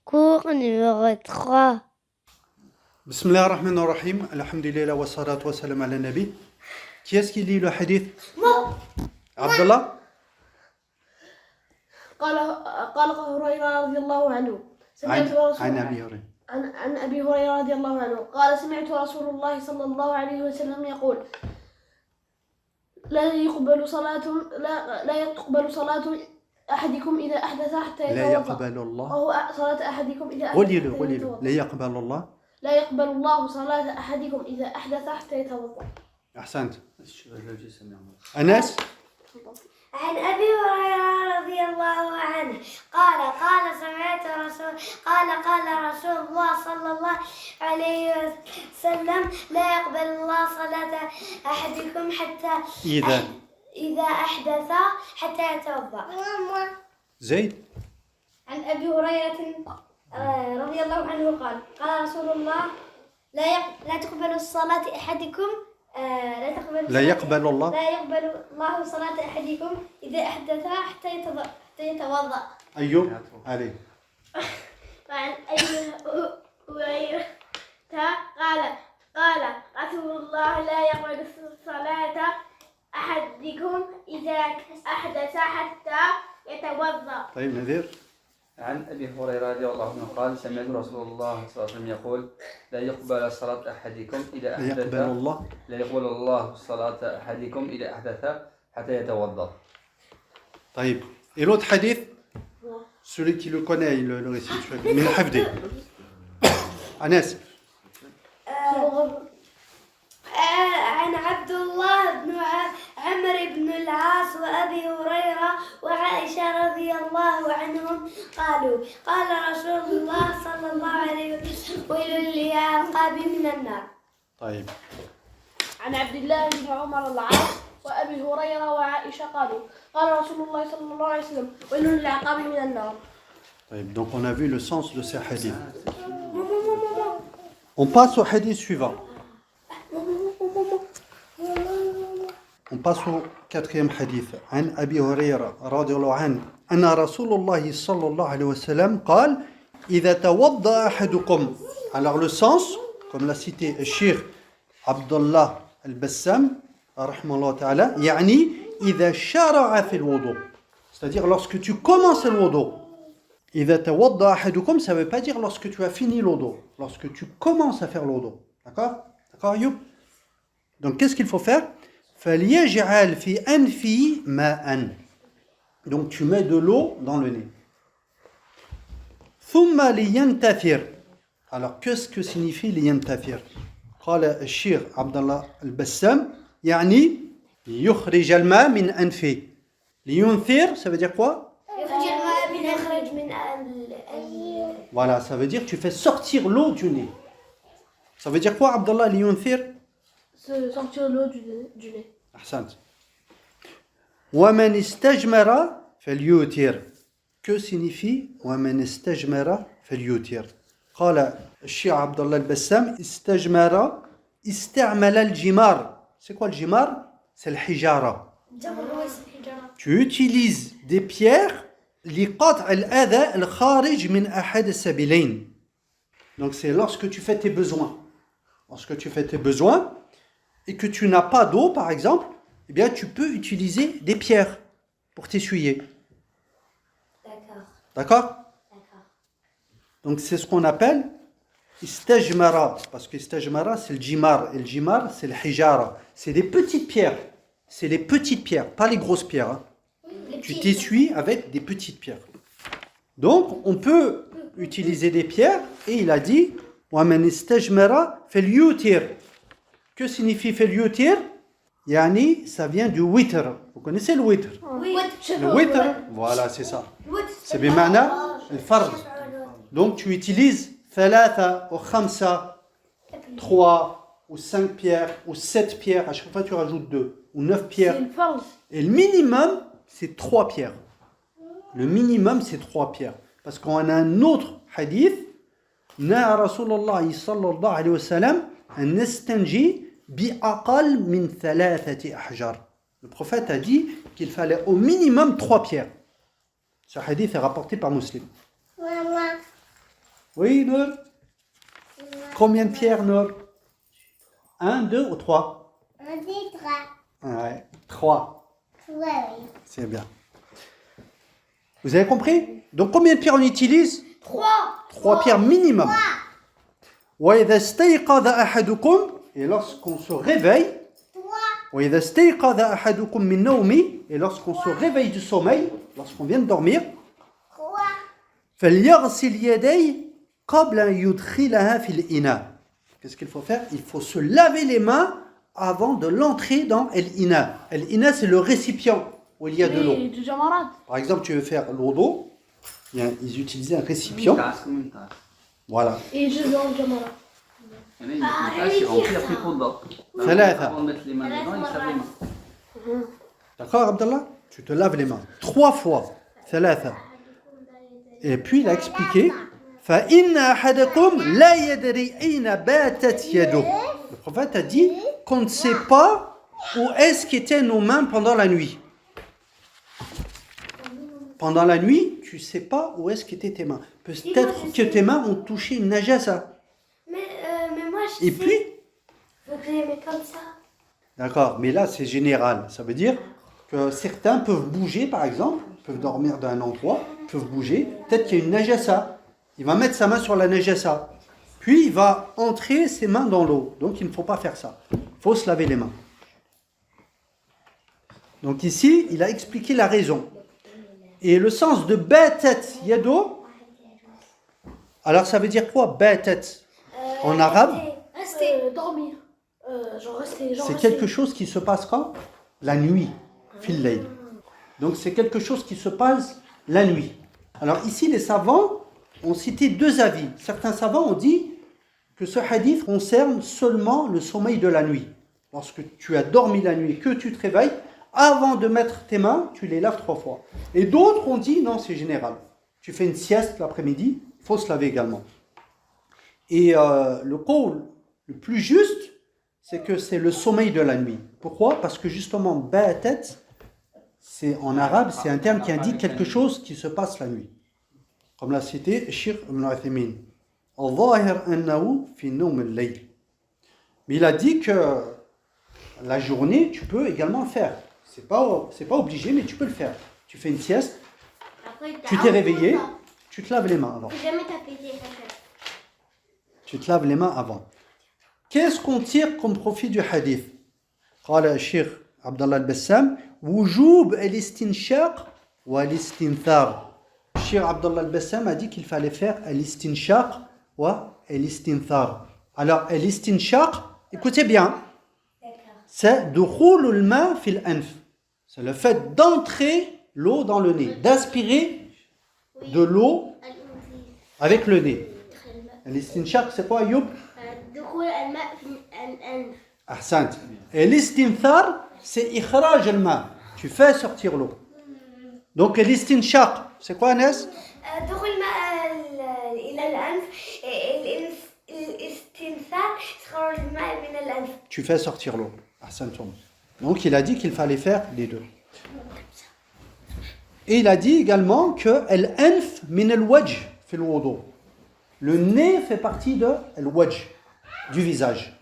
Cours numéro 3. Bismillah ar-Rahman ar-Rahim. Alhamdulillah wa salatu wa salam ala nabi. Qui est-ce qui lit le hadith? Moi. Abdallah? قال هريرة رضي الله عنه عن أبي هريرة رضي الله عنه قال سمعت رسول الله صلى الله عليه وسلم يقول لا يقبل صلاة أحدكم إذا أحدث حتى يتوضأ. لا يقبل الله صلاة أحدكم إذا أحدث قولي له لا يقبل الله. لا يقبل الله صلاة أحدكم إذا أحدث حتى يتوضأ. أحسنت. أنس؟ عن أبي هريرة رضي الله عنه قال رسول الله صلى الله عليه وسلم لا يقبل الله صلاة أحدكم حتى إذا أحدث حتى يتوضأ. زيد؟ عن أبي هريرة رضي الله عنه قال رسول الله لا تقبل الصلاة أحدكم لا يقبل الله صلاة أحدكم إذا أحدث حتى يتوضأ. أيوب عليه. وعن أبي هريرة قال رسول الله لا يقبل صلاة أحدكم إذا أحدث حتى يتوضأ. طيب نذير. عن أبي هريرة رضي الله عنه قال سمعت رسول الله صلى الله عليه وسلم يقول لا يقبل صلاة أحدكم إذا أحدث لا يقبل الله صلاة أحدكم إذا أحدث حتى يتوضأ. طيب. Et l'autre hadith? Celui qui le connaît, il le récite. من حفظه. أنس. عن عبد الله بن عمرو بن العاص وأبي هريرة وعائشة رضي الله عنهم قال رسول الله صلى الله عليه وسلم ويل للعقاب من النار. طيب. عن عبد الله بن عمر العاص وأبي هريرة وعائشة قال رسول الله صلى الله عليه وسلم ويل للعقاب من النار. طيب. Donc on a vu le sens de ces hadiths. On passe au hadith suivant. On passe au quatrième hadith. عن أبي هريرة رضي الله عنه أن رسول الله صلى الله عليه وسلم قال إذا توضأ أحدكم. Alors le sens, comme l'a cité le Cheikh Abdallah al-Bassam رحمه الله تعالى, يعني إذا شرع في الوضوء. C'est-à-dire lorsque tu commences le wudu. إذا توضأ أحدكم, ça ne veut pas dire lorsque tu as fini le wudu. Lorsque tu commences à faire le wudu. D'accord? D'accord, Ayoub? Donc qu'est-ce qu'il faut faire? فليجعل في أنفه ماء. Donc tu mets de l'eau dans le nez. ثم لينتثر. Alors qu'est-ce que signifie لينتثر? قال الشيخ عبد الله البسام يعني يخرج الماء من أنفه. لينثر, ça veut dire quoi? يخرج من Voilà, ça veut dire tu fais sortir l'eau du nez. Ça veut dire quoi, Abdallah, لينثر? Sortir l'eau du nez. أحسنت. ومن استجمر فليوتر. Que signifie ومن استجمر فليوتر؟ قال الشيخ عبد الله البسام استجمر استعمل الجمار. C'est quoi le jimar? C'est le hijara. Tu utilises des pierres لقطع الأذى الخارج من أحد السبيلين. Donc c'est lorsque tu fais tes besoins. Lorsque tu fais tes besoins et que tu n'as pas d'eau, par exemple, eh bien tu peux utiliser des pierres pour t'essuyer. D'accord? Donc c'est ce qu'on appelle istajmara, parce que istajmara c'est le jimar, et le jimar c'est le hijara. C'est des petites pierres. C'est les petites pierres, pas les grosses pierres. Hein. Tu t'essuies avec des petites pierres. Donc on peut utiliser des pierres, et il a dit وَمَنْ اسْتَجْمَرَ فَلْيُوتِرْ. Que signifie فَلْيُوتِرْ? Yani, ça vient du witr. Vous connaissez le witr? Le witr, voilà, c'est ça. C'est bimana al-fard. Donc tu utilises thalatha ou khamsa, 3 ou 5 pierres ou 7 pierres. À chaque fois tu rajoutes 2 ou 9 pierres. Et le minimum, c'est 3 pierres. Le minimum, c'est 3 pierres. Parce qu'on a un autre hadith. Na Rasulullah sallallahu alayhi wa sallam an nastanji bi'aqal min thalathati ahjar. Le prophète a dit qu'il fallait au minimum 3 pierres. Ce hadith est rapporté par Muslim. Oui, Nour. Combien de pierres, Nour? 1, 2 ou 3? On dit 3. Ouais, 3. Oui. C'est bien. Vous avez compris? Donc combien de pierres on utilise? 3 pierres minimum. وإذا استيقظ أحدكم, et lorsqu'on se réveille, وإذا استيقظ أحدكم من نومه, et lorsqu'on se réveille du sommeil, lorsqu'on vient de dormir, فليغسل يديه قبل أن يدخلها في الإناء. Qu'est-ce qu'il faut faire? Il faut se laver les mains avant de l'entrer dans l'ina. L'ina, c'est le récipient où il y a de l'eau. Du jamarat. Par exemple, tu veux faire l'eau d'eau, ils utilisaient un récipient. Voilà. Et je veux un jamarat. ثلاثة. D'accord, Abdallah? Tu te laves les mains 3 fois. ثلاثة. Et puis il a expliqué فإن أحدكم لا يدري أين باتت يده. Le prophète a dit qu'on ne sait pas où est-ce qu'étaient nos mains pendant la nuit. Pendant la nuit, tu ne sais pas où est-ce qu'étaient tes mains. Peut-être que tes mains ont touché une najasa. Mais moi, je Et sais. puis, Faut que je les mette comme ça. d'accord, mais là c'est général. Ça veut dire que certains peuvent bouger, par exemple, peuvent dormir dans un endroit, peuvent bouger. Peut-être qu'il y a une najasa. Il va mettre sa main sur la najasa. Puis il va entrer ses mains dans l'eau. Donc il ne faut pas faire ça. Il faut se laver les mains. Donc ici, il a expliqué la raison. Et le sens de batat yado, alors ça veut dire quoi batat en arabe? Dormir. Genre rester. C'est quelque chose qui se passe quand? La nuit. Fil layl. Donc c'est quelque chose qui se passe la nuit. Alors ici, les savants ont cité 2 avis. Certains savants ont dit que ce hadith concerne seulement le sommeil de la nuit. Lorsque tu as dormi la nuit, que tu te réveilles, avant de mettre tes mains, tu les laves 3 fois. Et d'autres ont dit non, c'est général. Tu fais une sieste l'après-midi, il faut se laver également. Et le qawl le plus juste, c'est que c'est le sommeil de la nuit. Pourquoi? Parce que justement, ba'atat, c'est en arabe, c'est un terme qui indique quelque chose qui se passe la nuit. Comme l'a cité Cheikh Ibn Uthaymin. Al-Zahir annahu fi nawm al-layl. Mais il a dit que la journée, tu peux également le faire. C'est pas obligé, mais tu peux le faire. Tu fais une sieste, tu t'es réveillé, tu te laves les mains avant. Tu te laves les mains avant. Qu'est-ce qu'on tire comme profit du hadith? قال الشيخ عبد الله البسام وجوب الاستنشاق والاستنثار. Cheikh Abdallah al-Bassam a dit qu'il fallait faire al-istinshaq wa al-istinthar. Alors, al-istinshaq, écoutez bien, c'est dukhul al-ma fil anf. C'est le fait d'entrer l'eau dans le nez, d'aspirer de l'eau avec le nez. Al-istinshaq, c'est quoi, Ayoub? Ahsant. Et l'istinthar, c'est ikhraj al-ma. Tu fais sortir l'eau. Donc, l'istinshaq, c'est quoi, Anas? دخول الماء إلى الأنف. الاستنثار خروج الماء من الأنف. Tu fais sortir l'eau. Ahsantum. Donc, il a dit qu'il fallait faire les deux. Et il a dit également que al-anf min al-wajh fi al-wudu. Le nez fait partie de al-wajh, du visage.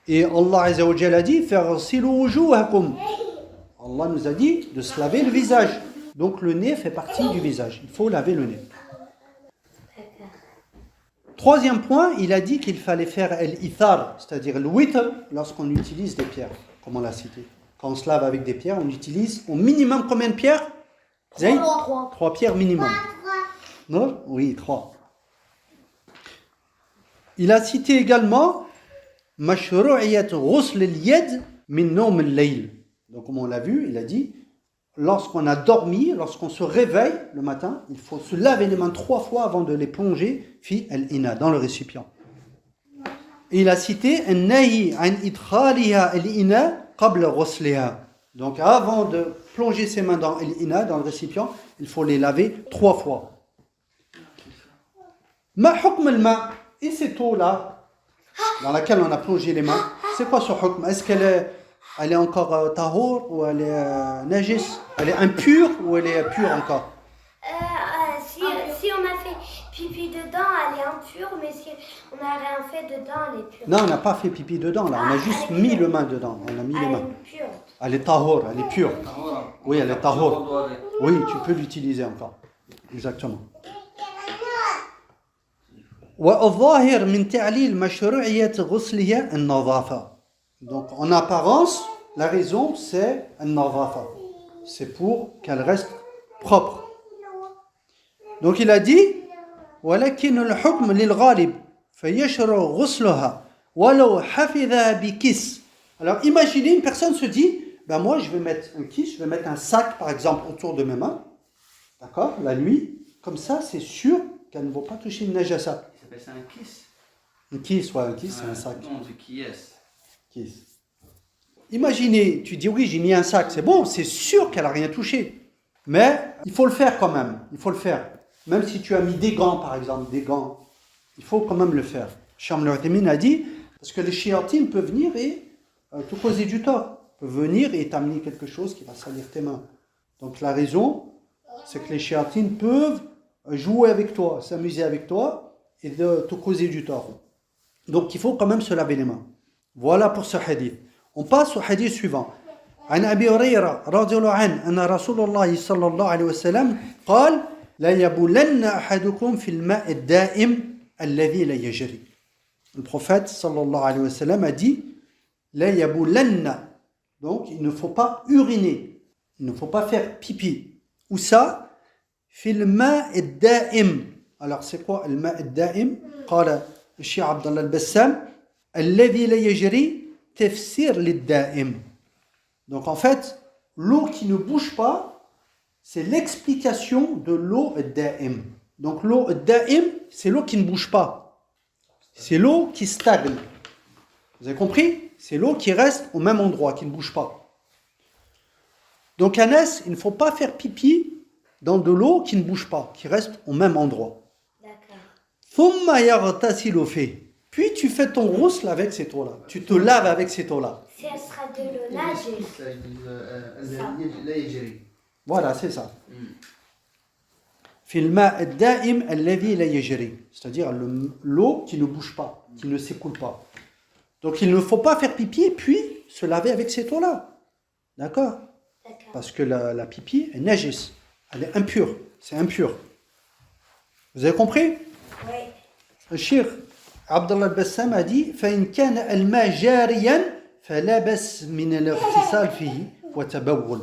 Et Allah Azza wa Jalla a dit farsilu wujuhakum. Allah nous a dit de se laver le visage. Donc le nez fait partie du visage. Il faut laver le nez. 3e point, il a dit qu'il fallait faire al-ithar, c'est-à-dire le witr, lorsqu'on utilise des pierres, comme on l'a cité. Quand on se lave avec des pierres, on utilise au minimum combien de pierres? 3 pierres minimum. Non? Oui, 3. Il a cité également mashru'iyat ghusl al-yad min nawm al-layl. Donc comme on l'a vu, il a dit, lorsqu'on a dormi, lorsqu'on se réveille le matin, il faut se laver les mains 3 fois avant de les plonger fi al-ina, dans le récipient. Et il a cité an-nahi an idkhaliha al-ina qabla ghusliha. Donc avant de plonger ses mains dans al-ina, dans le récipient, il faut les laver 3 fois. Ma hukm al-ma, et cette eau-là, dans laquelle on a plongé les mains, c'est quoi ce hukm? Est-ce qu'elle est encore tahour ou elle est najis? Elle est impure ou elle est pure encore? Si on a fait pipi dedans, elle est impure, mais si on n'a rien fait dedans, elle est pure. Non, on n'a pas fait pipi dedans, là. On a juste mis le main dedans. On a mis les Elle mains. est pure. Elle est tahor, elle est pure. Oui, elle est tahor. Oui, tu peux l'utiliser encore. Exactement. والظاهر من تعليل مشروعية غسلها النظافة. Donc en apparence, la raison c'est النظافة. C'est pour qu'elle reste propre. Donc il a dit ولكن الحكم للغالب فيشرع غسلها ولو حفظها بكيس. Alors imaginez une personne se dit ben moi je vais mettre un kiss, je vais mettre un sac par exemple autour de mes mains. D'accord, la nuit, comme ça c'est sûr qu'elle ne va pas toucher une najasa. C'est un kiss. Un kiss, ouais, un kiss, c'est un sac. Non, du kiss. Kiss. Imaginez, tu dis oui, j'ai mis un sac, c'est bon, c'est sûr qu'elle n'a rien touché. Mais il faut le faire quand même, il faut le faire. Même si tu as mis des gants, par exemple, des gants, il faut quand même le faire. Cheikh Al-Uthaymin a dit, parce que les shayatines peuvent venir et te causer du tort. Ils peuvent venir et t'amener quelque chose qui va salir tes mains. Donc la raison, c'est que les shayatines peuvent jouer avec toi, s'amuser avec toi, et de te causer du tort. Donc il faut quand même se laver les mains. Voilà pour ce hadith. On passe au hadith suivant. عن أبي هريرة رضي الله عنه أن رسول الله صلى الله عليه وسلم قال لا يبولن أحدكم في الماء الدائم الذي لا يجري. Le prophète sallallahu alayhi wa sallam a dit لا يبولن. Donc il ne faut pas uriner, il ne faut pas faire pipi. Où ça? في الماء الدائم. Alors c'est quoi le ma' الدائم؟ قال الشيخ عبد الله البسام الذي لا يجري تفسير للدائم. Donc en fait, l'eau qui ne bouge pas, c'est l'explication de l'eau الدائم. Donc l'eau الدائم, c'est l'eau qui ne bouge pas. C'est l'eau qui stagne. Vous avez compris? C'est l'eau qui reste au même endroit, qui ne bouge pas. Donc Anas, il ne faut pas faire pipi dans de l'eau qui ne bouge pas, qui reste au même endroit. Puis tu fais ton ghusl avec cette eau-là. Tu te laves avec cette eau-là. Si elle sera de l'eau nageuse. Voilà, c'est ça. C'est-à-dire l'eau qui ne bouge pas, qui ne s'écoule pas. Donc il ne faut pas faire pipi puis se laver avec cette eau-là. D'accord? Parce que la pipi est najis. Elle est impure. C'est impur. Vous avez compris? Oui. Le Cheikh Abdallah al-Bassam a dit فإن كان الماء جاريا فلا بأس من الاغتسال فيه وتبول.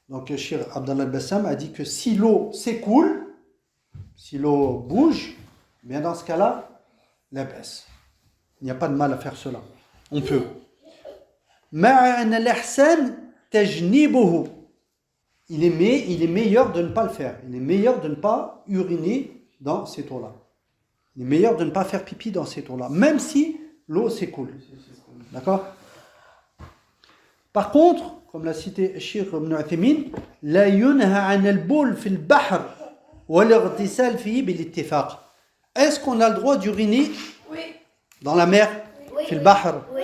Donc le Cheikh Abdallah al-Bassam a dit que si l'eau s'écoule, si l'eau bouge, bien dans ce cas-là, la baisse. Il n'y a pas de mal à faire cela. On peut. مع أن الأحسن تجنيبه. Il est meilleur de ne pas le faire. Il est meilleur de ne pas uriner dans cette eau-là. Il est meilleur de ne pas faire pipi dans cette eau-là, même si l'eau s'écoule. D'accord? Par contre, comme l'a cité Cheikh Ibn Uthaymin, لا ينهى عن البول في البحر والاغتسال فيه بالاتفاق. Est-ce qu'on a le droit d'uriner dans la mer? Oui. في البحر. Oui.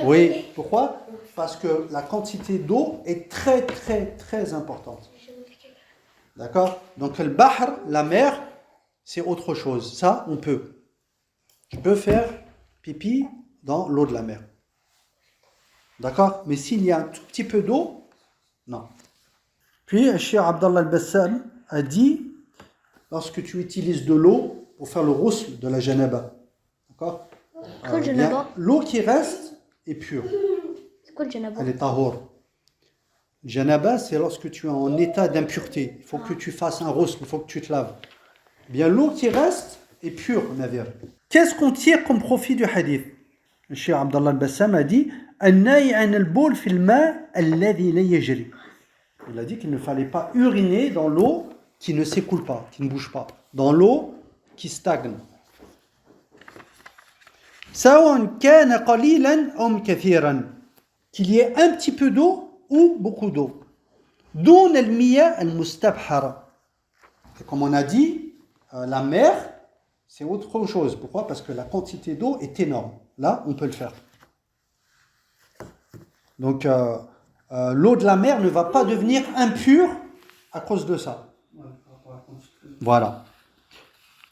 Oui. Pourquoi? Parce que la quantité d'eau est très très très importante. D'accord? Donc le bahr, la mer, c'est autre chose. Ça, on peut. Tu peux faire pipi dans l'eau de la mer. D'accord? Mais s'il y a un tout petit peu d'eau, non. Puis, Cheikh Abdallah al-Bassam a dit, lorsque tu utilises de l'eau pour faire le ghusl de la janaba, d'accord? L'eau qui reste est pure. C'est quoi le janaba? Elle est tahor. Le janaba, c'est lorsque tu es en état d'impureté. Il faut que tu fasses un ghusl, il faut que tu te laves. Bien, l'eau qui reste est pure, navire. Qu'est-ce qu'on tire comme profit du hadith? Le Cheikh Abdallah al-Bassam a dit il a dit qu'il ne fallait pas uriner dans l'eau qui ne s'écoule pas, qui ne bouge pas, dans l'eau qui stagne. Qu'il y ait un petit peu d'eau ou beaucoup d'eau. Comme on a dit, la mer, c'est autre chose. Pourquoi? Parce que la quantité d'eau est énorme. Là, on peut le faire. Donc, l'eau de la mer ne va pas devenir impure à cause de ça. Voilà.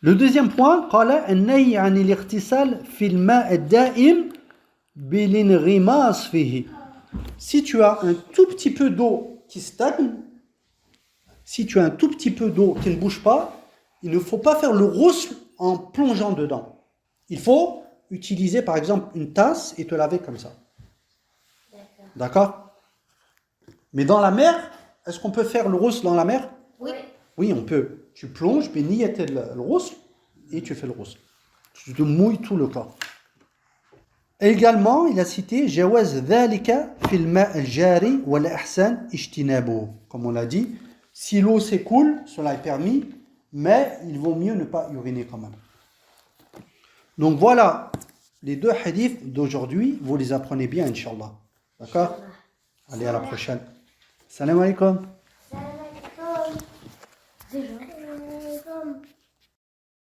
Le deuxième point, قال النهي عن الاغتسال في الماء الدائم بالانغماس فيه. Si tu as un tout petit peu d'eau qui stagne, si tu as un tout petit peu d'eau qui ne bouge pas, il ne faut pas faire le ghusl en plongeant dedans. Il faut utiliser par exemple une tasse et te laver comme ça. D'accord? Mais dans la mer, est-ce qu'on peut faire le ghusl dans la mer? Oui. Oui, on peut. Tu plonges, le ghusl, et tu fais le ghusl. Tu te mouilles tout le corps. Également, il a cité جواز ذلك في الماء الجاري والأحسن اجتنابه. Comme on l'a dit, si l'eau s'écoule, cela est permis, mais il vaut mieux ne pas uriner quand même. Donc voilà les deux hadiths d'aujourd'hui. Vous les apprenez bien, Inch'Allah. D'accord? Allez, à la prochaine. Salam alaikum. Salam alaikum.